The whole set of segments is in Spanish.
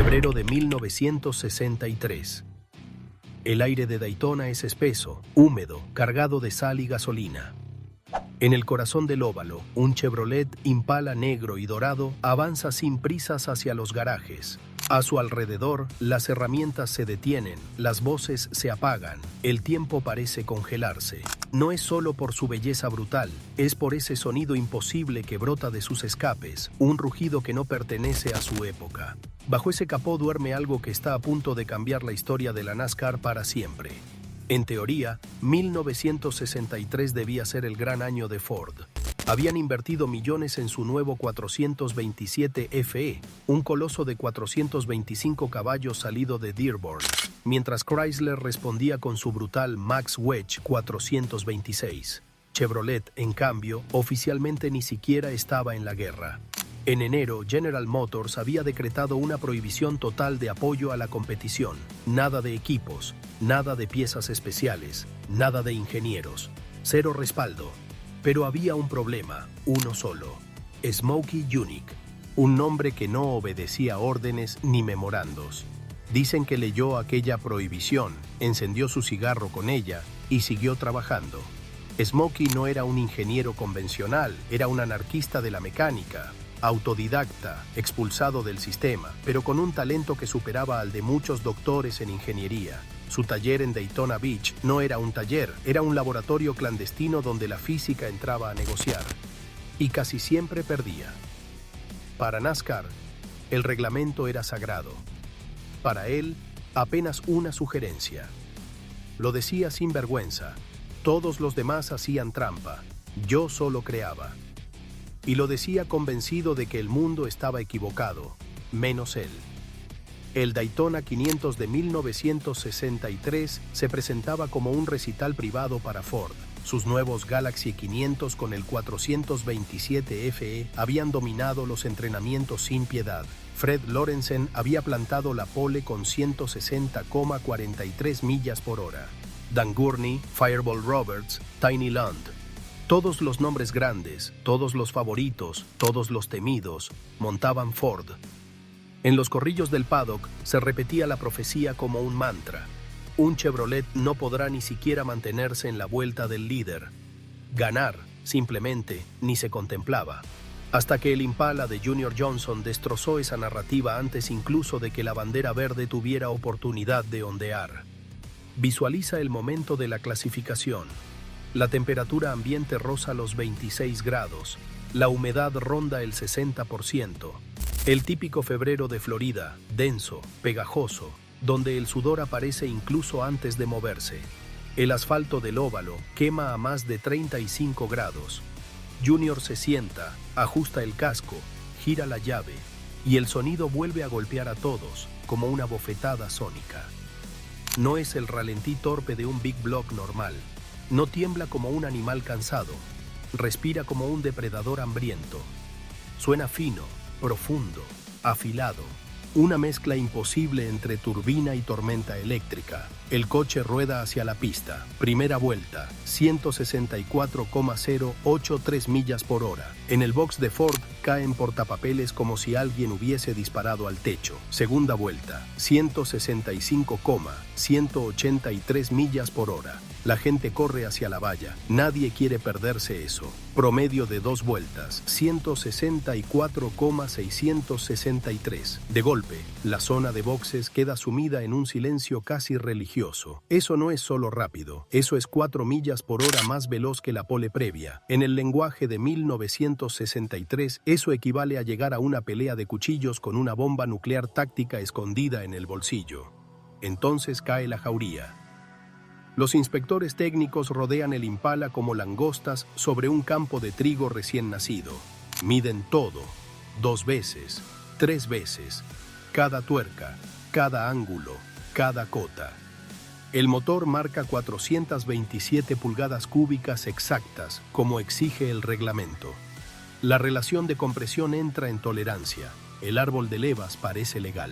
Febrero de 1963. El aire de Daytona es espeso, húmedo, cargado de sal y gasolina. En el corazón del óvalo, un Chevrolet Impala negro y dorado avanza sin prisas hacia los garajes. A su alrededor, las herramientas se detienen, las voces se apagan, el tiempo parece congelarse. No es solo por su belleza brutal, es por ese sonido imposible que brota de sus escapes, un rugido que no pertenece a su época. Bajo ese capó duerme algo que está a punto de cambiar la historia de la NASCAR para siempre. En teoría, 1963 debía ser el gran año de Ford. Habían invertido millones en su nuevo 427 FE, un coloso de 425 caballos salido de Dearborn, mientras Chrysler respondía con su brutal Max Wedge 426. Chevrolet, en cambio, oficialmente ni siquiera estaba en la guerra. En enero, General Motors había decretado una prohibición total de apoyo a la competición. Nada de equipos, nada de piezas especiales, nada de ingenieros, cero respaldo. Pero había un problema, uno solo: Smokey Yunick, un nombre que no obedecía órdenes ni memorandos. Dicen que leyó aquella prohibición, encendió su cigarro con ella y siguió trabajando. Smokey no era un ingeniero convencional, era un anarquista de la mecánica, autodidacta, expulsado del sistema, pero con un talento que superaba al de muchos doctores en ingeniería. Su taller en Daytona Beach no era un taller, era un laboratorio clandestino donde la física entraba a negociar. Y casi siempre perdía. Para NASCAR, el reglamento era sagrado. Para él, apenas una sugerencia. Lo decía sin vergüenza. Todos los demás hacían trampa. Yo solo creaba. Y lo decía convencido de que el mundo estaba equivocado, menos él. El Daytona 500 de 1963 se presentaba como un recital privado para Ford. Sus nuevos Galaxy 500 con el 427 FE habían dominado los entrenamientos sin piedad. Fred Lorenzen había plantado la pole con 160,43 millas por hora. Dan Gurney, Fireball Roberts, Tiny Lund. Todos los nombres grandes, todos los favoritos, todos los temidos, montaban Ford. En los corrillos del paddock se repetía la profecía como un mantra. Un Chevrolet no podrá ni siquiera mantenerse en la vuelta del líder. Ganar, simplemente, ni se contemplaba. Hasta que el Impala de Junior Johnson destrozó esa narrativa antes incluso de que la bandera verde tuviera oportunidad de ondear. Visualiza el momento de la clasificación. La temperatura ambiente roza los 26 grados. La humedad ronda el 60%. El típico febrero de Florida, denso, pegajoso, donde el sudor aparece incluso antes de moverse. El asfalto del óvalo quema a más de 35 grados. Junior se sienta, ajusta el casco, gira la llave, y el sonido vuelve a golpear a todos, como una bofetada sónica. No es el ralentí torpe de un Big Block normal. No tiembla como un animal cansado. Respira como un depredador hambriento. Suena fino, profundo, afilado. Una mezcla imposible entre turbina y tormenta eléctrica. El coche rueda hacia la pista. Primera vuelta, 164,083 millas por hora. En el box de Ford caen portapapeles como si alguien hubiese disparado al techo. Segunda vuelta, 165,183 millas por hora. La gente corre hacia la valla. Nadie quiere perderse eso. Promedio de 2 vueltas, 164,663. De golpe, la zona de boxes queda sumida en un silencio casi religioso. Eso no es solo rápido, eso es 4 millas por hora más veloz que la pole previa. En el lenguaje de 1963, eso equivale a llegar a una pelea de cuchillos con una bomba nuclear táctica escondida en el bolsillo. Entonces cae la jauría. Los inspectores técnicos rodean el Impala como langostas sobre un campo de trigo recién nacido. Miden todo, 2 veces, 3 veces, cada tuerca, cada ángulo, cada cota. El motor marca 427 pulgadas cúbicas exactas, como exige el reglamento. La relación de compresión entra en tolerancia. El árbol de levas parece legal.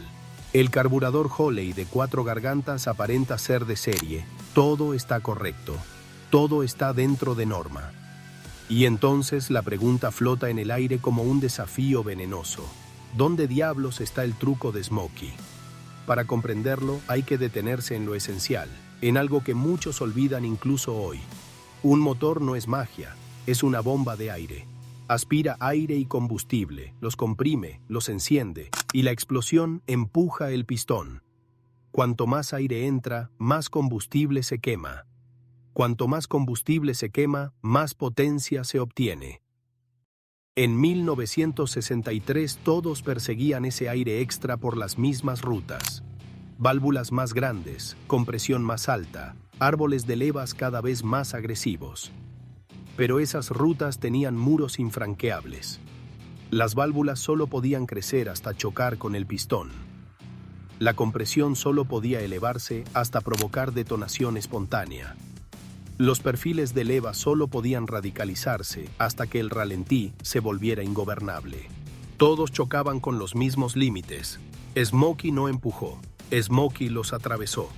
El carburador Holley de 4 gargantas aparenta ser de serie. Todo está correcto. Todo está dentro de norma. Y entonces la pregunta flota en el aire como un desafío venenoso. ¿Dónde diablos está el truco de Smokey? Para comprenderlo, hay que detenerse en lo esencial, en algo que muchos olvidan incluso hoy. Un motor no es magia, es una bomba de aire. Aspira aire y combustible, los comprime, los enciende, y la explosión empuja el pistón. Cuanto más aire entra, más combustible se quema. Cuanto más combustible se quema, más potencia se obtiene. En 1963 todos perseguían ese aire extra por las mismas rutas. Válvulas más grandes, compresión más alta, árboles de levas cada vez más agresivos. Pero esas rutas tenían muros infranqueables. Las válvulas solo podían crecer hasta chocar con el pistón. La compresión solo podía elevarse hasta provocar detonación espontánea. Los perfiles de leva solo podían radicalizarse hasta que el ralentí se volviera ingobernable. Todos chocaban con los mismos límites. Smokey no empujó, Smokey los atravesó.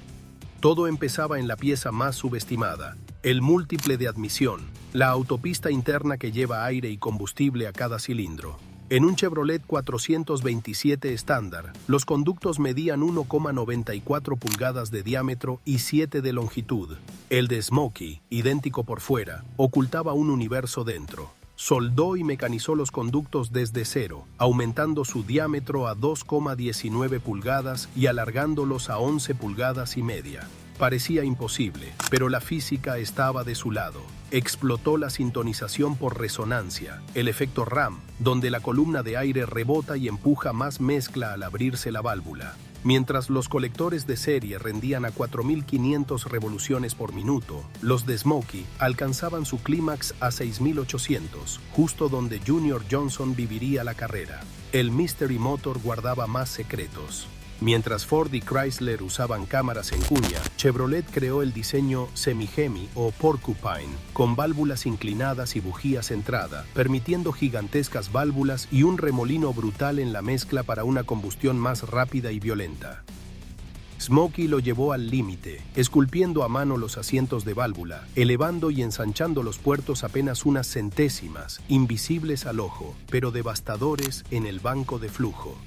Todo empezaba en la pieza más subestimada, el múltiple de admisión, la autopista interna que lleva aire y combustible a cada cilindro. En un Chevrolet 427 estándar, los conductos medían 1,94 pulgadas de diámetro y 7 de longitud. El de Smokey, idéntico por fuera, ocultaba un universo dentro. Soldó y mecanizó los conductos desde cero, aumentando su diámetro a 2,19 pulgadas y alargándolos a 11 pulgadas y media. Parecía imposible, pero la física estaba de su lado. Explotó la sintonización por resonancia, el efecto RAM, donde la columna de aire rebota y empuja más mezcla al abrirse la válvula. Mientras los colectores de serie rendían a 4.500 revoluciones por minuto, los de Smokey alcanzaban su clímax a 6.800, justo donde Junior Johnson viviría la carrera. El Mystery Motor guardaba más secretos. Mientras Ford y Chrysler usaban cámaras en cuña, Chevrolet creó el diseño Semi-Hemi o Porcupine, con válvulas inclinadas y bujía centrada, permitiendo gigantescas válvulas y un remolino brutal en la mezcla para una combustión más rápida y violenta. Smokey lo llevó al límite, esculpiendo a mano los asientos de válvula, elevando y ensanchando los puertos apenas unas centésimas, invisibles al ojo, pero devastadores en el banco de flujo.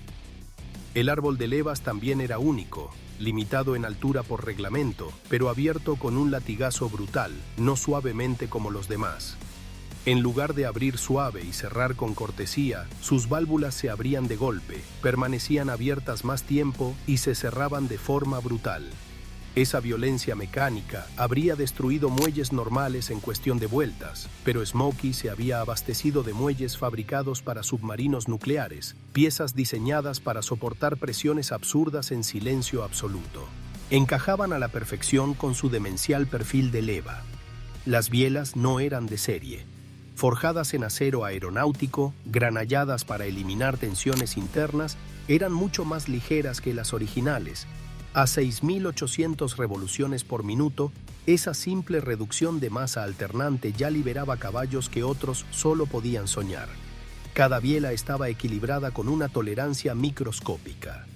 El árbol de levas también era único, limitado en altura por reglamento, pero abierto con un latigazo brutal, no suavemente como los demás. En lugar de abrir suave y cerrar con cortesía, sus válvulas se abrían de golpe, permanecían abiertas más tiempo y se cerraban de forma brutal. Esa violencia mecánica habría destruido muelles normales en cuestión de vueltas, pero Smokey se había abastecido de muelles fabricados para submarinos nucleares, piezas diseñadas para soportar presiones absurdas en silencio absoluto. Encajaban a la perfección con su demencial perfil de leva. Las bielas no eran de serie. Forjadas en acero aeronáutico, granalladas para eliminar tensiones internas, eran mucho más ligeras que las originales. A 6.800 revoluciones por minuto, esa simple reducción de masa alternante ya liberaba caballos que otros solo podían soñar. Cada biela estaba equilibrada con una tolerancia microscópica.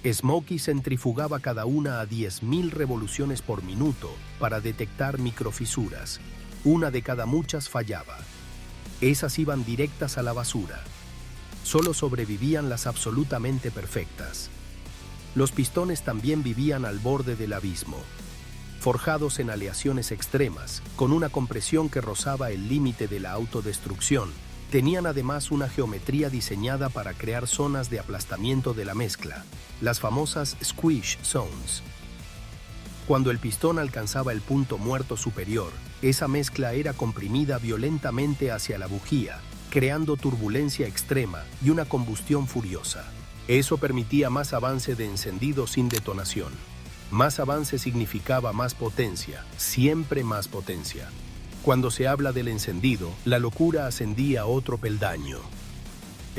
Smokey centrifugaba cada una a 10.000 revoluciones por minuto para detectar microfisuras. Una de cada muchas fallaba. Esas iban directas a la basura. Solo sobrevivían las absolutamente perfectas. Los pistones también vivían al borde del abismo, forjados en aleaciones extremas, con una compresión que rozaba el límite de la autodestrucción. Tenían además una geometría diseñada para crear zonas de aplastamiento de la mezcla, las famosas squish zones. Cuando el pistón alcanzaba el punto muerto superior, esa mezcla era comprimida violentamente hacia la bujía, creando turbulencia extrema y una combustión furiosa. Eso permitía más avance de encendido sin detonación. Más avance significaba más potencia, siempre más potencia. Cuando se habla del encendido, la locura ascendía a otro peldaño.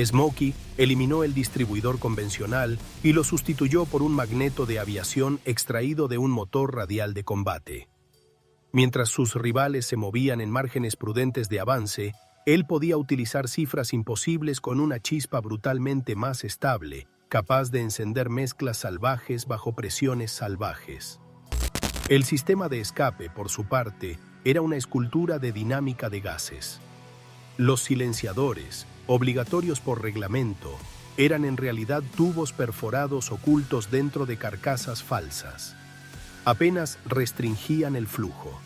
Smokey eliminó el distribuidor convencional y lo sustituyó por un magneto de aviación extraído de un motor radial de combate. Mientras sus rivales se movían en márgenes prudentes de avance, él podía utilizar cifras imposibles con una chispa brutalmente más estable, capaz de encender mezclas salvajes bajo presiones salvajes. El sistema de escape, por su parte, era una escultura de dinámica de gases. Los silenciadores, obligatorios por reglamento, Eran en realidad tubos perforados ocultos dentro de carcasas falsas. Apenas restringían el flujo.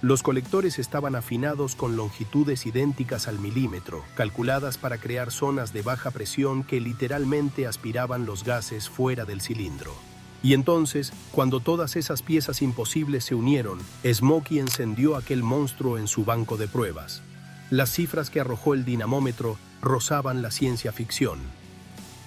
Los colectores estaban afinados con longitudes idénticas al milímetro, calculadas para crear zonas de baja presión que literalmente aspiraban los gases fuera del cilindro. Y entonces, cuando todas esas piezas imposibles se unieron, Smokey encendió aquel monstruo en su banco de pruebas. Las cifras que arrojó el dinamómetro rozaban la ciencia ficción.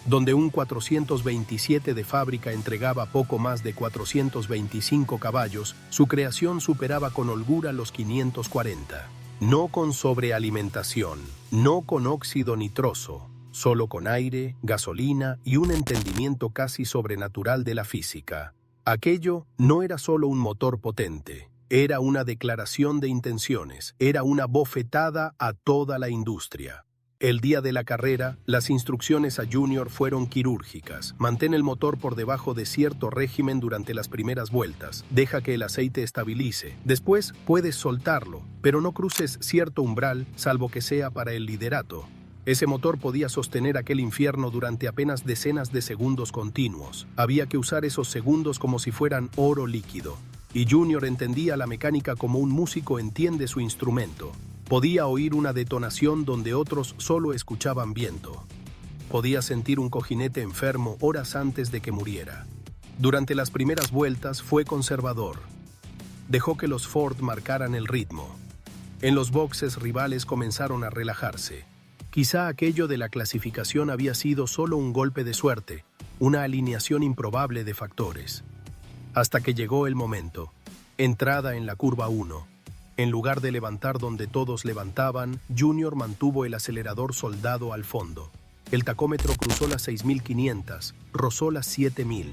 Donde un 427 de fábrica entregaba poco más de 425 caballos, su creación superaba con holgura los 540. No con sobrealimentación, no con óxido nitroso, solo con aire, gasolina y un entendimiento casi sobrenatural de la física. Aquello no era solo un motor potente, era una declaración de intenciones, era una bofetada a toda la industria. El día de la carrera, las instrucciones a Junior fueron quirúrgicas. Mantén el motor por debajo de cierto régimen durante las primeras vueltas. Deja que el aceite estabilice. Después puedes soltarlo, pero no cruces cierto umbral, salvo que sea para el liderato. Ese motor podía sostener aquel infierno durante apenas decenas de segundos continuos. Había que usar esos segundos como si fueran oro líquido. Y Junior entendía la mecánica como un músico entiende su instrumento. Podía oír una detonación donde otros solo escuchaban viento. Podía sentir un cojinete enfermo horas antes de que muriera. Durante las primeras vueltas fue conservador. Dejó que los Ford marcaran el ritmo. En los boxes rivales comenzaron a relajarse. Quizá aquello de la clasificación había sido solo un golpe de suerte, una alineación improbable de factores. Hasta que llegó el momento. Entrada en la curva 1. En lugar de levantar donde todos levantaban, Junior mantuvo el acelerador soldado al fondo. El tacómetro cruzó las 6.500, rozó las 7.000.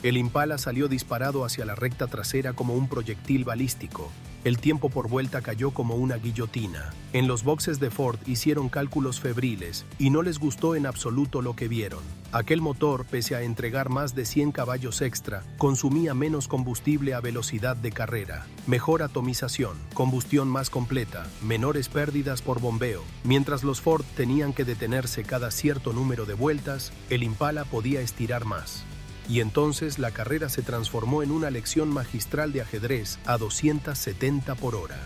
El Impala salió disparado hacia la recta trasera como un proyectil balístico. El tiempo por vuelta cayó como una guillotina. En los boxes de Ford hicieron cálculos febriles y no les gustó en absoluto lo que vieron. Aquel motor, pese a entregar más de 100 caballos extra, consumía menos combustible a velocidad de carrera. Mejor atomización, combustión más completa, menores pérdidas por bombeo. Mientras los Ford tenían que detenerse cada cierto número de vueltas, el Impala podía estirar más. Y entonces la carrera se transformó en una lección magistral de ajedrez a 270 por hora.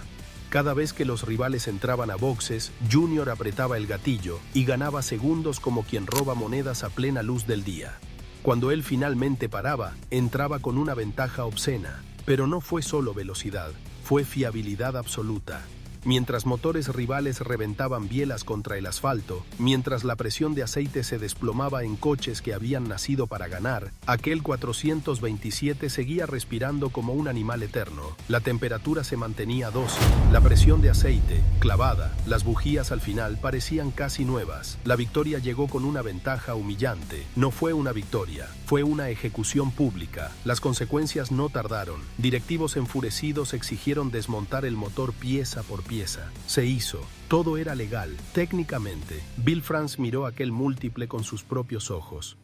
Cada vez que los rivales entraban a boxes, Junior apretaba el gatillo y ganaba segundos como quien roba monedas a plena luz del día. Cuando él finalmente paraba, entraba con una ventaja obscena. Pero no fue solo velocidad, fue fiabilidad absoluta. Mientras motores rivales reventaban bielas contra el asfalto, mientras la presión de aceite se desplomaba en coches que habían nacido para ganar, aquel 427 seguía respirando como un animal eterno. La temperatura se mantenía dócil, la presión de aceite, clavada, las bujías al final parecían casi nuevas. La victoria llegó con una ventaja humillante. No fue una victoria, fue una ejecución pública. Las consecuencias no tardaron. Directivos enfurecidos exigieron desmontar el motor pieza por pieza. Se hizo. Todo era legal, técnicamente. Bill France miró aquel múltiple con sus propios ojos.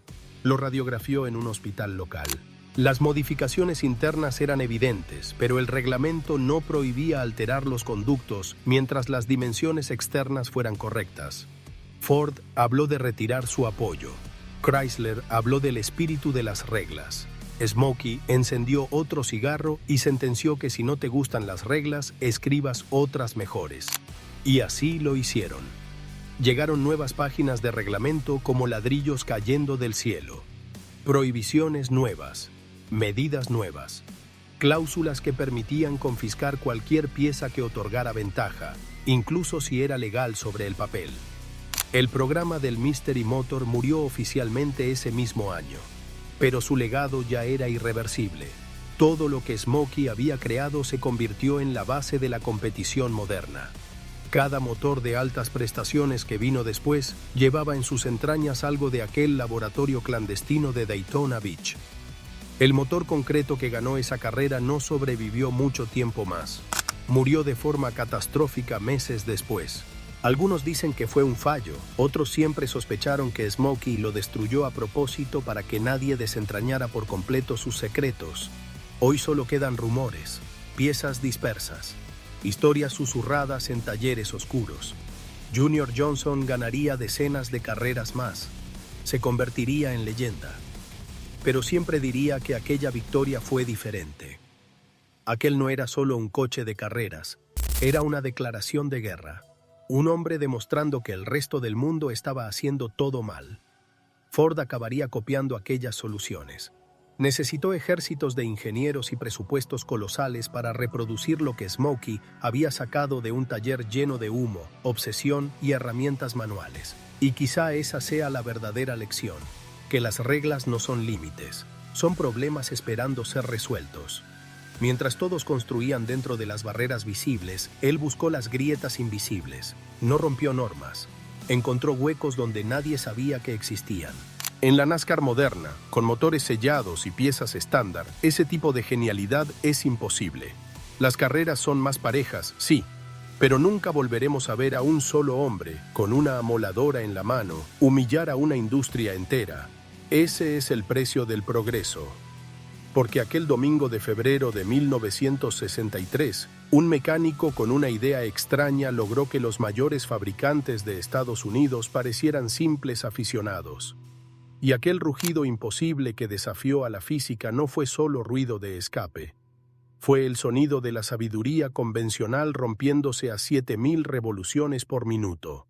Lo radiografió en un hospital local. Las modificaciones internas eran evidentes, pero el reglamento no prohibía alterar los conductos mientras las dimensiones externas fueran correctas. Ford habló de retirar su apoyo. Chrysler habló del espíritu de las reglas. Smokey encendió otro cigarro y sentenció que si no te gustan las reglas, escribas otras mejores. Y así lo hicieron. Llegaron nuevas páginas de reglamento como ladrillos cayendo del cielo. Prohibiciones nuevas, medidas nuevas, cláusulas que permitían confiscar cualquier pieza que otorgara ventaja, incluso si era legal sobre el papel. El programa del Mystery Motor murió oficialmente ese mismo año. Pero su legado ya era irreversible. Todo lo que Smokey había creado se convirtió en la base de la competición moderna. Cada motor de altas prestaciones que vino después llevaba en sus entrañas algo de aquel laboratorio clandestino de Daytona Beach. El motor concreto que ganó esa carrera no sobrevivió mucho tiempo más. Murió de forma catastrófica meses después. Algunos dicen que fue un fallo, otros siempre sospecharon que Smokey lo destruyó a propósito para que nadie desentrañara por completo sus secretos. Hoy solo quedan rumores, piezas dispersas, historias susurradas en talleres oscuros. Junior Johnson ganaría decenas de carreras más. se convertiría en leyenda. Pero siempre diría que aquella victoria fue diferente. Aquel no era solo un coche de carreras, era una declaración de guerra. Un hombre demostrando que el resto del mundo estaba haciendo todo mal. Ford acabaría copiando aquellas soluciones. Necesitó ejércitos de ingenieros y presupuestos colosales para reproducir lo que Smokey había sacado de un taller lleno de humo, obsesión y herramientas manuales. Y quizá esa sea la verdadera lección, que las reglas no son límites, son problemas esperando ser resueltos. Mientras todos construían dentro de las barreras visibles, él buscó las grietas invisibles. No rompió normas. Encontró huecos donde nadie sabía que existían. En la NASCAR moderna, con motores sellados y piezas estándar, ese tipo de genialidad es imposible. Las carreras son más parejas, sí, pero nunca volveremos a ver a un solo hombre, con una amoladora en la mano, humillar a una industria entera. Ese es el precio del progreso. Porque aquel domingo de febrero de 1963, un mecánico con una idea extraña logró que los mayores fabricantes de Estados Unidos parecieran simples aficionados. Y aquel rugido imposible que desafió a la física no fue solo ruido de escape. Fue el sonido de la sabiduría convencional rompiéndose a 7000 revoluciones por minuto.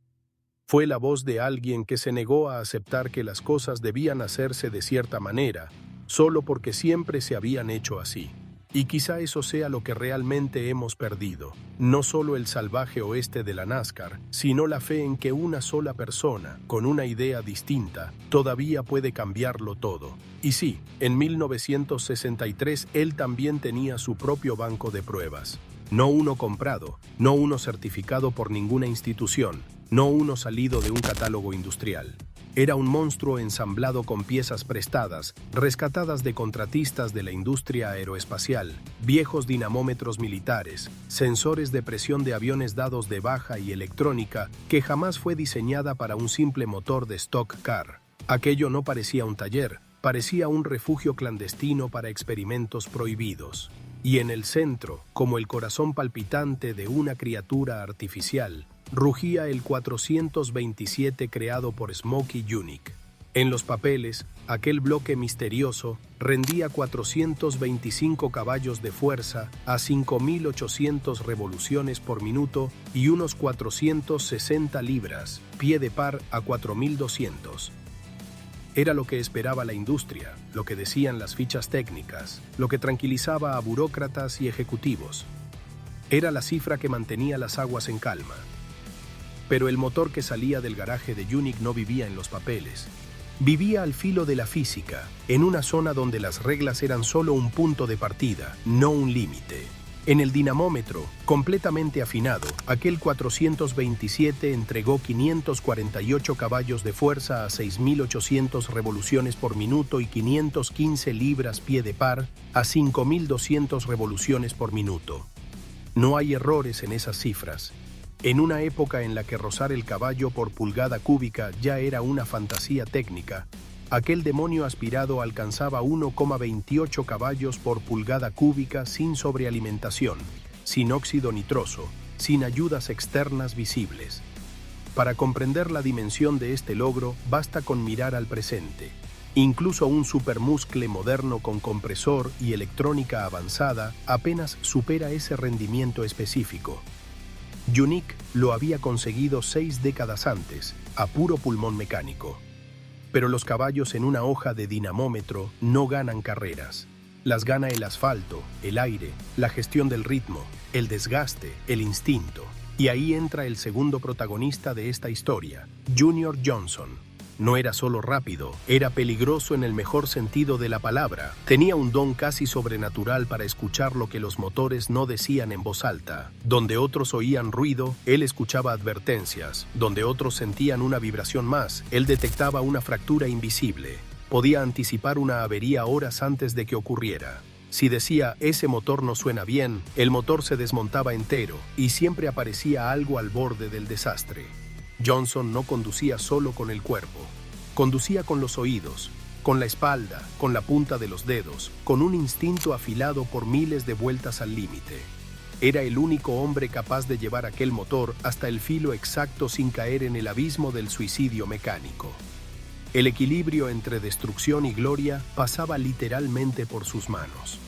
Fue la voz de alguien que se negó a aceptar que las cosas debían hacerse de cierta manera, solo porque siempre se habían hecho así. Y quizá eso sea lo que realmente hemos perdido, no solo el salvaje oeste de la NASCAR, sino la fe en que una sola persona, con una idea distinta, todavía puede cambiarlo todo. Y sí, en 1963 él también tenía su propio banco de pruebas. No uno comprado, no uno certificado por ninguna institución, no uno salido de un catálogo industrial. Era un monstruo ensamblado con piezas prestadas, rescatadas de contratistas de la industria aeroespacial, viejos dinamómetros militares, sensores de presión de aviones dados de baja y electrónica que jamás fue diseñada para un simple motor de stock car. Aquello no parecía un taller, parecía un refugio clandestino para experimentos prohibidos. Y en el centro, como el corazón palpitante de una criatura artificial, rugía el 427 creado por Smokey Yunick. En los papeles, aquel bloque misterioso rendía 425 caballos de fuerza a 5.800 revoluciones por minuto y unos 460 libras, pie de par a 4.200. Era lo que esperaba la industria, lo que decían las fichas técnicas, lo que tranquilizaba a burócratas y ejecutivos. Era la cifra que mantenía las aguas en calma. Pero el motor que salía del garaje de Yunick no vivía en los papeles. Vivía al filo de la física, en una zona donde las reglas eran solo un punto de partida, no un límite. En el dinamómetro, completamente afinado, aquel 427 entregó 548 caballos de fuerza a 6.800 revoluciones por minuto y 515 libras pie de par a 5.200 revoluciones por minuto. No hay errores en esas cifras. En una época en la que rozar el caballo por pulgada cúbica ya era una fantasía técnica, aquel demonio aspirado alcanzaba 1,28 caballos por pulgada cúbica sin sobrealimentación, sin óxido nitroso, sin ayudas externas visibles. Para comprender la dimensión de este logro, basta con mirar al presente. Incluso un supermuscle moderno con compresor y electrónica avanzada apenas supera ese rendimiento específico. Yunick lo había conseguido 6 décadas antes, a puro pulmón mecánico. Pero los caballos en una hoja de dinamómetro no ganan carreras. Las gana el asfalto, el aire, la gestión del ritmo, el desgaste, el instinto. Y ahí entra el segundo protagonista de esta historia, Junior Johnson. No era solo rápido, era peligroso en el mejor sentido de la palabra. Tenía un don casi sobrenatural para escuchar lo que los motores no decían en voz alta. Donde otros oían ruido, él escuchaba advertencias. Donde otros sentían una vibración más, él detectaba una fractura invisible. Podía anticipar una avería horas antes de que ocurriera. Si decía, ese motor no suena bien, el motor se desmontaba entero y siempre aparecía algo al borde del desastre. Johnson no conducía solo con el cuerpo, conducía con los oídos, con la espalda, con la punta de los dedos, con un instinto afilado por miles de vueltas al límite. Era el único hombre capaz de llevar aquel motor hasta el filo exacto sin caer en el abismo del suicidio mecánico. El equilibrio entre destrucción y gloria pasaba literalmente por sus manos.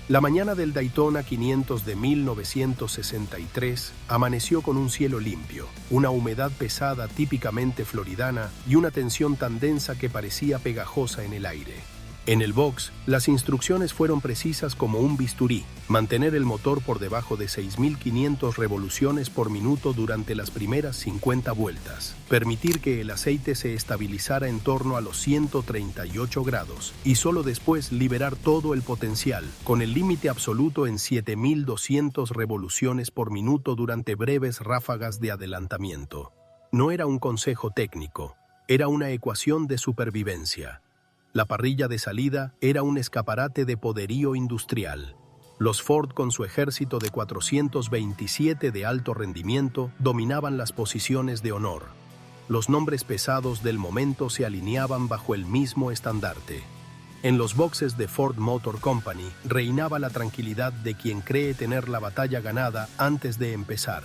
La mañana del Daytona 500 de 1963 amaneció con un cielo limpio, una humedad pesada típicamente floridana y una tensión tan densa que parecía pegajosa en el aire. En el box, las instrucciones fueron precisas como un bisturí: mantener el motor por debajo de 6.500 revoluciones por minuto durante las primeras 50 vueltas, permitir que el aceite se estabilizara en torno a los 138 grados y solo después liberar todo el potencial, con el límite absoluto en 7.200 revoluciones por minuto durante breves ráfagas de adelantamiento. No era un consejo técnico, era una ecuación de supervivencia. La parrilla de salida era un escaparate de poderío industrial. Los Ford, con su ejército de 427 de alto rendimiento, dominaban las posiciones de honor. Los nombres pesados del momento se alineaban bajo el mismo estandarte. En los boxes de Ford Motor Company reinaba la tranquilidad de quien cree tener la batalla ganada antes de empezar.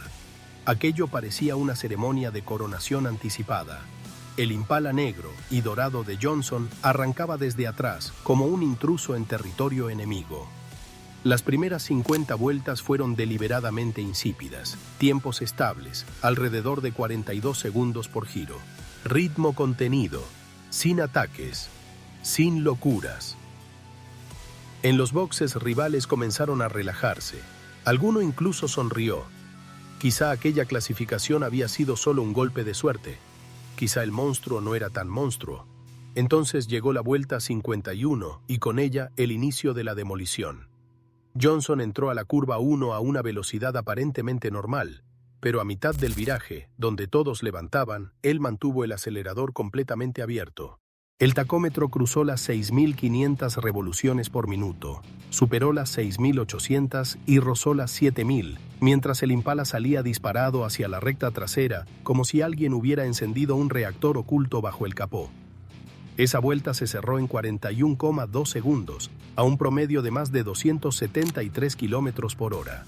Aquello parecía una ceremonia de coronación anticipada. El Impala negro y dorado de Johnson arrancaba desde atrás como un intruso en territorio enemigo. Las primeras 50 vueltas fueron deliberadamente insípidas, tiempos estables, alrededor de 42 segundos por giro, ritmo contenido, sin ataques, sin locuras. En los boxes rivales comenzaron a relajarse. Alguno incluso sonrió. Quizá aquella clasificación había sido solo un golpe de suerte. Quizá el monstruo no era tan monstruo. Entonces llegó la vuelta 51 y con ella el inicio de la demolición. Johnson entró a la curva 1 a una velocidad aparentemente normal, pero a mitad del viraje, donde todos levantaban, él mantuvo el acelerador completamente abierto. El tacómetro cruzó las 6.500 revoluciones por minuto, superó las 6.800 y rozó las 7.000, mientras el Impala salía disparado hacia la recta trasera, como si alguien hubiera encendido un reactor oculto bajo el capó. Esa vuelta se cerró en 41,2 segundos, a un promedio de más de 273 kilómetros por hora.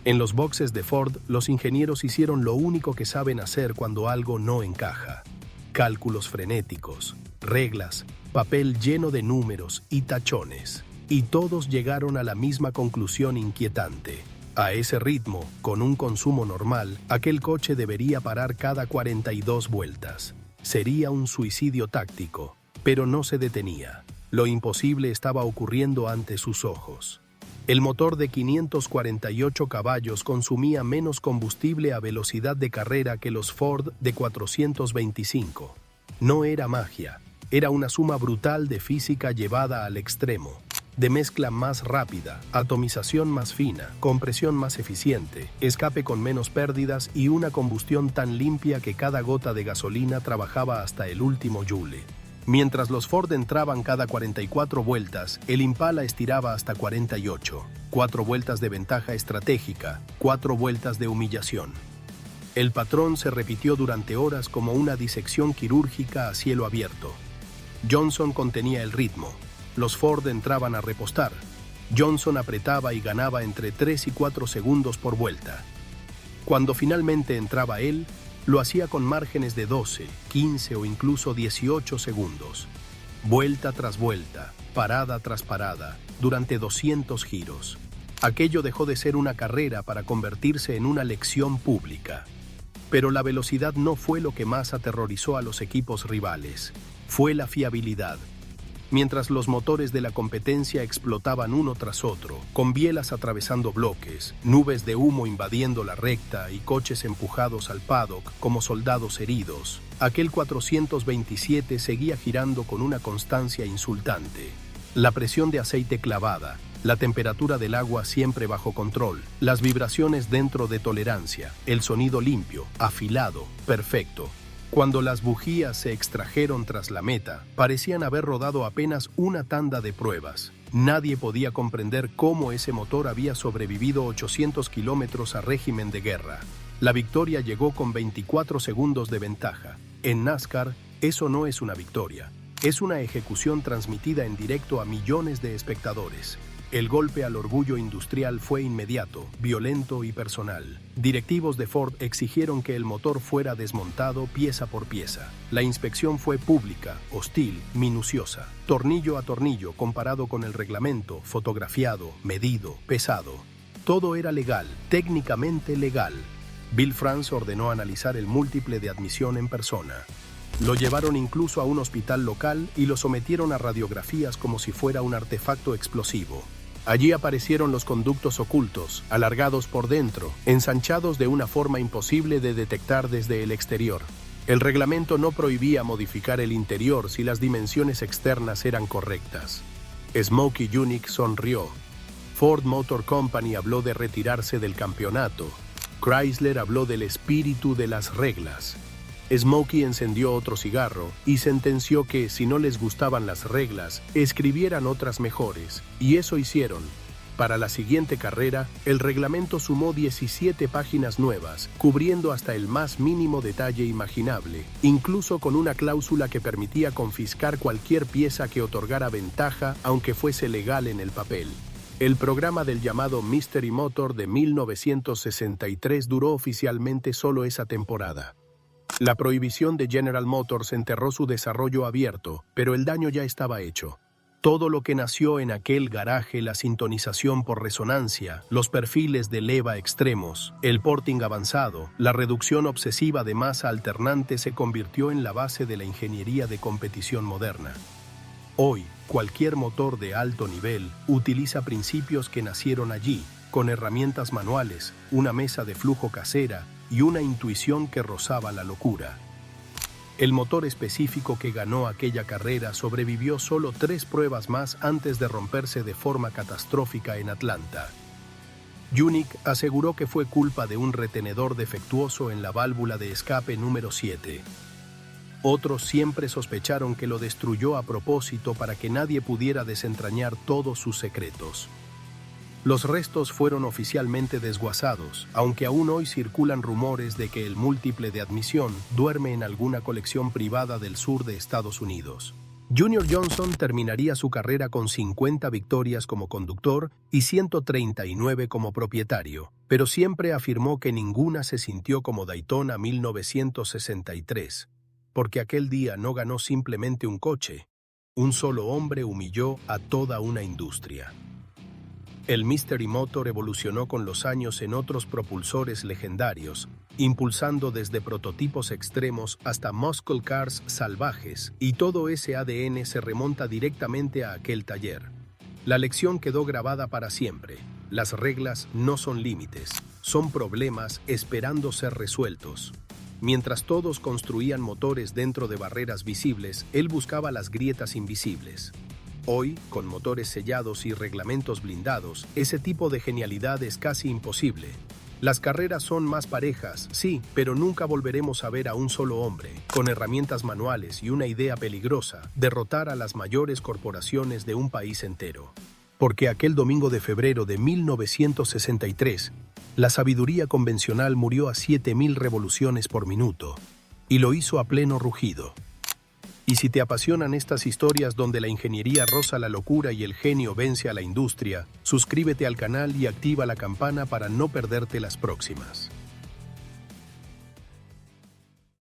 En los boxes de Ford, los ingenieros hicieron lo único que saben hacer cuando algo no encaja: cálculos frenéticos, reglas, papel lleno de números y tachones. Y todos llegaron a la misma conclusión inquietante: a ese ritmo, con un consumo normal, aquel coche debería parar cada 42 vueltas. Sería un suicidio táctico, pero no se detenía. Lo imposible estaba ocurriendo ante sus ojos. El motor de 548 caballos consumía menos combustible a velocidad de carrera que los Ford de 425. No era magia, era una suma brutal de física llevada al extremo. De mezcla más rápida, atomización más fina, compresión más eficiente, escape con menos pérdidas y una combustión tan limpia que cada gota de gasolina trabajaba hasta el último joule. Mientras los Ford entraban cada 44 vueltas, el Impala estiraba hasta 48. 4 vueltas de ventaja estratégica, 4 vueltas de humillación. El patrón se repitió durante horas como una disección quirúrgica a cielo abierto. Johnson contenía el ritmo. Los Ford entraban a repostar. Johnson apretaba y ganaba entre 3 y 4 segundos por vuelta. Cuando finalmente entraba él, lo hacía con márgenes de 12, 15 o incluso 18 segundos. Vuelta tras vuelta, parada tras parada, durante 200 giros. Aquello dejó de ser una carrera para convertirse en una lección pública. Pero la velocidad no fue lo que más aterrorizó a los equipos rivales. Fue la fiabilidad. Mientras los motores de la competencia explotaban uno tras otro, con bielas atravesando bloques, nubes de humo invadiendo la recta y coches empujados al paddock como soldados heridos, aquel 427 seguía girando con una constancia insultante. La presión de aceite clavada, la temperatura del agua siempre bajo control, las vibraciones dentro de tolerancia, el sonido limpio, afilado, perfecto. Cuando las bujías se extrajeron tras la meta, parecían haber rodado apenas una tanda de pruebas. Nadie podía comprender cómo ese motor había sobrevivido 800 kilómetros a régimen de guerra. La victoria llegó con 24 segundos de ventaja. En NASCAR, eso no es una victoria. Es una ejecución transmitida en directo a millones de espectadores. El golpe al orgullo industrial fue inmediato, violento y personal. Directivos de Ford exigieron que el motor fuera desmontado pieza por pieza. La inspección fue pública, hostil, minuciosa. Tornillo a tornillo, comparado con el reglamento, fotografiado, medido, pesado. Todo era legal, técnicamente legal. Bill France ordenó analizar el múltiple de admisión en persona. Lo llevaron incluso a un hospital local y lo sometieron a radiografías como si fuera un artefacto explosivo. Allí aparecieron los conductos ocultos, alargados por dentro, ensanchados de una forma imposible de detectar desde el exterior. El reglamento no prohibía modificar el interior si las dimensiones externas eran correctas. Smokey Yunick sonrió. Ford Motor Company habló de retirarse del campeonato. Chrysler habló del espíritu de las reglas. Smokey encendió otro cigarro y sentenció que, si no les gustaban las reglas, escribieran otras mejores, y eso hicieron. Para la siguiente carrera, el reglamento sumó 17 páginas nuevas, cubriendo hasta el más mínimo detalle imaginable, incluso con una cláusula que permitía confiscar cualquier pieza que otorgara ventaja, aunque fuese legal en el papel. El programa del llamado Mystery Motor de 1963 duró oficialmente solo esa temporada. La prohibición de General Motors enterró su desarrollo abierto, pero el daño ya estaba hecho. Todo lo que nació en aquel garaje, la sintonización por resonancia, los perfiles de leva extremos, el porting avanzado, la reducción obsesiva de masa alternante se convirtió en la base de la ingeniería de competición moderna. Hoy, cualquier motor de alto nivel utiliza principios que nacieron allí, con herramientas manuales, una mesa de flujo casera y una intuición que rozaba la locura. El motor específico que ganó aquella carrera sobrevivió solo 3 pruebas más antes de romperse de forma catastrófica en Atlanta. Yunick aseguró que fue culpa de un retenedor defectuoso en la válvula de escape número 7. Otros siempre sospecharon que lo destruyó a propósito para que nadie pudiera desentrañar todos sus secretos. Los restos fueron oficialmente desguazados, aunque aún hoy circulan rumores de que el múltiple de admisión duerme en alguna colección privada del sur de Estados Unidos. Junior Johnson terminaría su carrera con 50 victorias como conductor y 139 como propietario, pero siempre afirmó que ninguna se sintió como Daytona 1963, porque aquel día no ganó simplemente un coche. Un solo hombre humilló a toda una industria. El Mystery Motor evolucionó con los años en otros propulsores legendarios, impulsando desde prototipos extremos hasta muscle cars salvajes, y todo ese ADN se remonta directamente a aquel taller. La lección quedó grabada para siempre. Las reglas no son límites, son problemas esperando ser resueltos. Mientras todos construían motores dentro de barreras visibles, él buscaba las grietas invisibles. Hoy, con motores sellados y reglamentos blindados, ese tipo de genialidad es casi imposible. Las carreras son más parejas, sí, pero nunca volveremos a ver a un solo hombre, con herramientas manuales y una idea peligrosa, derrotar a las mayores corporaciones de un país entero. Porque aquel domingo de febrero de 1963, la sabiduría convencional murió a 7.000 revoluciones por minuto, y lo hizo a pleno rugido. Y si te apasionan estas historias donde la ingeniería roza la locura y el genio vence a la industria, suscríbete al canal y activa la campana para no perderte las próximas.